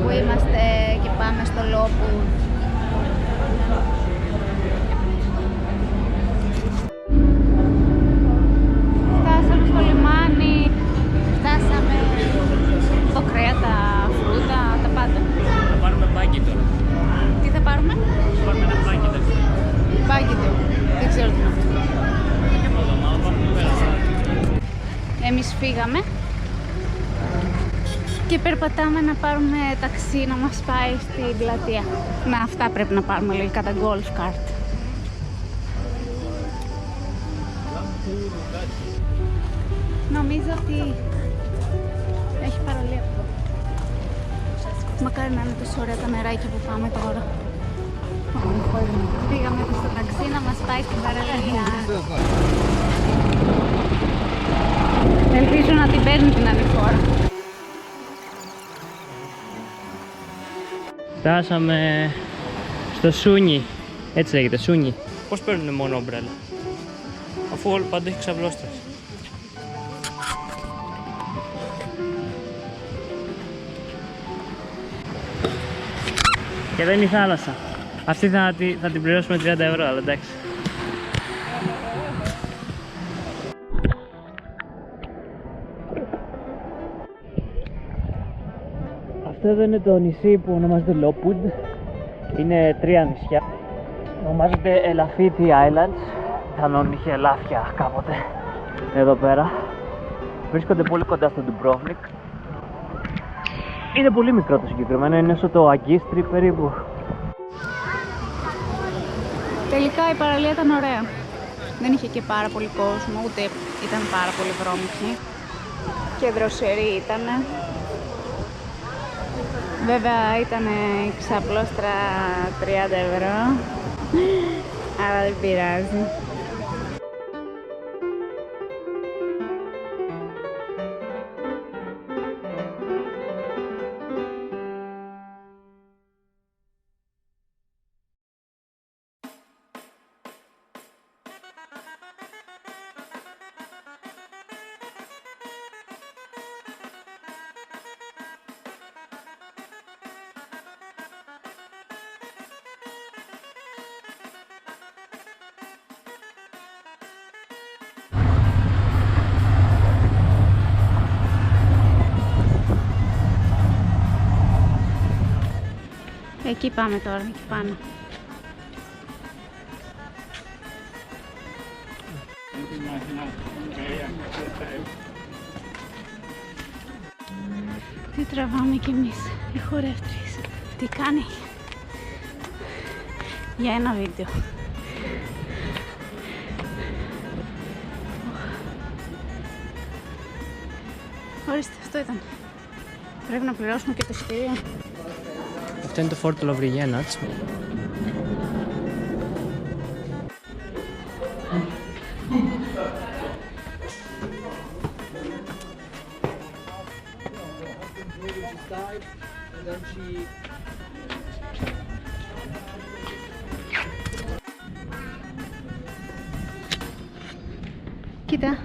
που είμαστε και πάμε στο Lockwood. Φτάσαμε στο λιμάνι, φτάσαμε το κρέα, τα φρούτα, τα πάντα. Θα πάρουμε μπάκι τώρα. Τι θα πάρουμε? Θα πάρουμε ένα μπάκι τώρα. Μπάκι του, δεν ξέρω τι είναι αυτό. Εμείς φύγαμε και περπατάμε να πάρουμε ταξί να μας πάει στην πλατεία. Να, αυτά πρέπει να πάρουμε λογικά, τα golf cart. Νομίζω ότι έχει παραλία αυτό. Μακάρι να είναι τόσο ωραία τα νεράκια που πάμε τώρα. Πήγαμε στο ταξί να μας πάει στην παραλία. Ελπίζω να την παίρνει την άλλη φορά. Φτάσαμε στο Σούνι. Έτσι λέγεται, Σούνι. Πώς παίρνουν μόνο ομπρέλα, αφού όλο παντού έχει ξαβλώστρες. Και δεν είναι η θάλασσα. Αυτή θα την πληρώσουμε 30 ευρώ, αλλά εντάξει. Αυτό εδώ είναι το νησί που ονομάζεται Lockwood. Είναι 3 νησιά. Ονομάζεται Elafiti Islands. Πιθανόν είχε ελάφια κάποτε εδώ πέρα. Βρίσκονται πολύ κοντά στο Dubrovnik. Είναι πολύ μικρό το συγκεκριμένο, είναι όσο το Αγκίστρι περίπου. Τελικά η παραλία ήταν ωραία. Δεν είχε και πάρα πολύ κόσμο, ούτε ήταν πάρα πολύ βρώμικη. Και δροσερή ήτανε. Βέβαια ήταν ξαπλώστρα 30 ευρώ, αλλά δεν πειράζει. Εκεί πάμε τώρα, εκεί πάνω. Τι τραβάμε κι εμείς, οι χορεύτριες. Τι κάνει? Για ένα βίντεο. Ορίστε, αυτό ήταν. Πρέπει να πληρώσουμε και το εισιτήριο. Αυτό είναι το Φόρτο Λαβριγένατς. Κοίτα,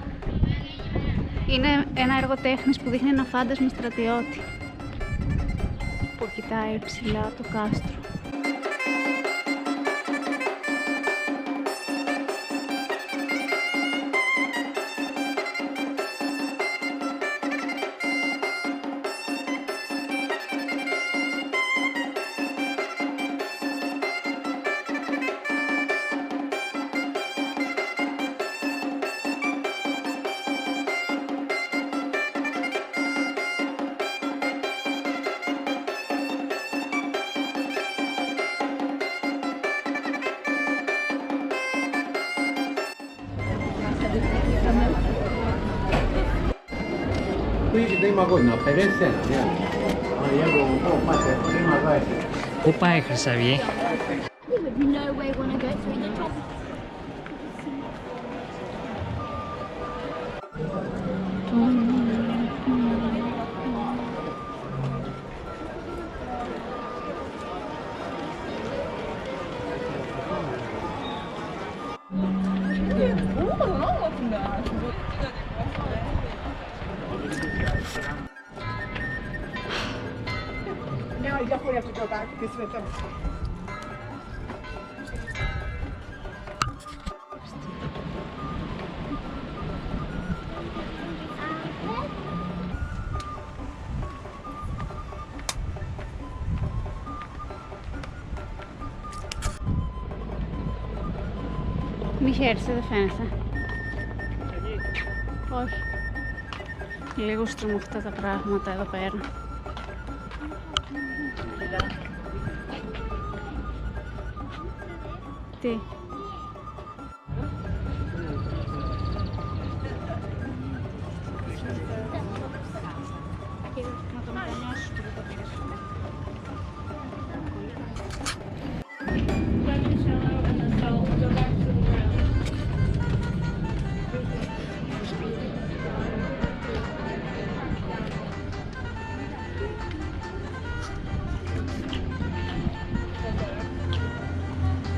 είναι ένα έργο τέχνης που δείχνει ένα φάντασμα στρατιώτη που κοιτάει ψηλά το κάστρο. Πού πάει η Χρυσαυγή? já foi a dificuldade que isso vai Μη χαίρεσαι, δεν φαίνεσαι. Όχι. Λίγο στριμωχτά τα πράγματα εδώ πέρα. Τι? Να το μετανιώσεις που δεν το πήρες.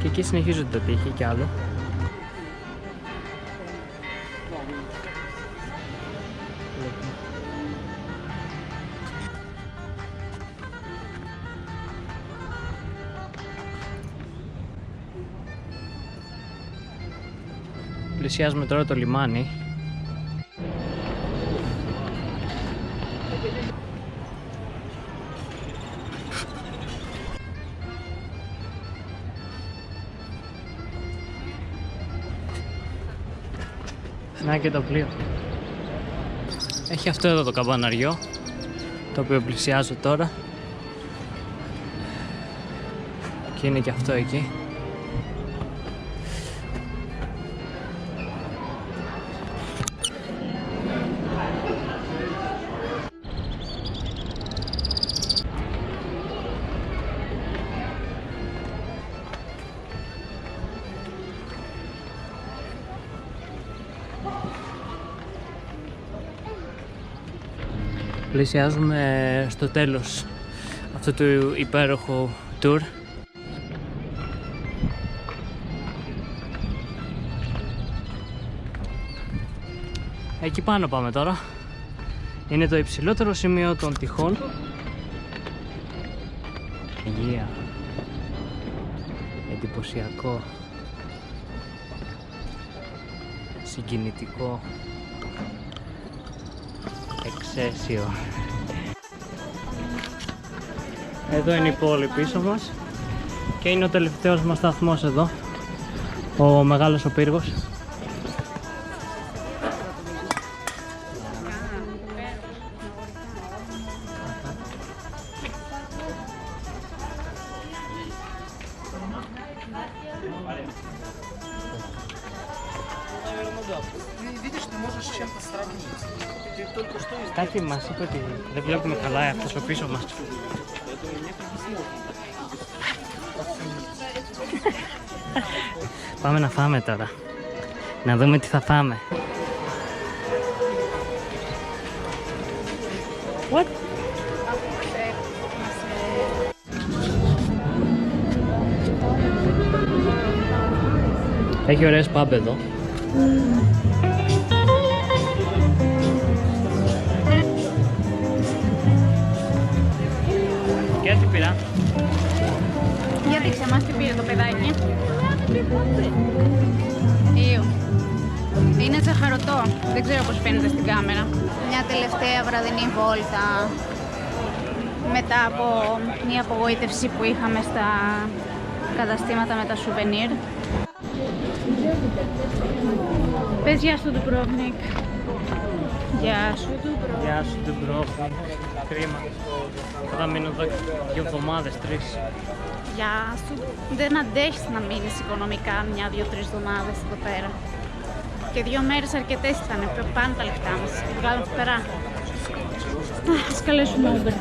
Και εκεί συνεχίζονται τα τείχη κι άλλο. Πλησιάζουμε τώρα το λιμάνι. Να και το πλοίο. Έχει αυτό εδώ το καμπαναριό, το οποίο πλησιάζω τώρα. Και είναι και αυτό εκεί. Πλησιάζουμε στο τέλος αυτού του υπέροχου tour. Εκεί πάνω πάμε τώρα. Είναι το υψηλότερο σημείο των τυχών. Υγεία. Εντυπωσιακό. Συγκινητικό. Εξαίσιο. Εδώ είναι η πόλη πίσω μας και είναι ο τελευταίος μας σταθμός εδώ, ο μεγάλος ο πύργος. Κάτι μας είπε ότι δεν βλέπουμε καλά αυτός ο πίσω μας. Πάμε να φάμε τώρα. Να δούμε τι θα φάμε. What? Έχει ωραίες pub εδώ. Και τι πήρα. Για δείξε μας τι πήρε το παιδάκι. Είναι ζαχαρωτό. Δεν ξέρω πώς φαίνεται στην κάμερα. Μια τελευταία βραδινή βόλτα μετά από μια απογοήτευση που είχαμε στα καταστήματα με τα σουβενίρ. Πες γεια σου Ντουμπρόβνικ. Γεια σου Ντουμπρόβνικ. Γεια σου Ντουμπρόβνικ. Κρίμα. Θα μείνω εδώ 2 εβδομάδες, 3. Γεια σου. Δεν αντέχεις να μείνεις οικονομικά 1-2-3 εβδομάδες εδώ πέρα. Και 2 μέρες αρκετές ήταν. Πάνε τα λεφτά μας. Βγάλουμε πέρα. Ας καλέσουμε Uber.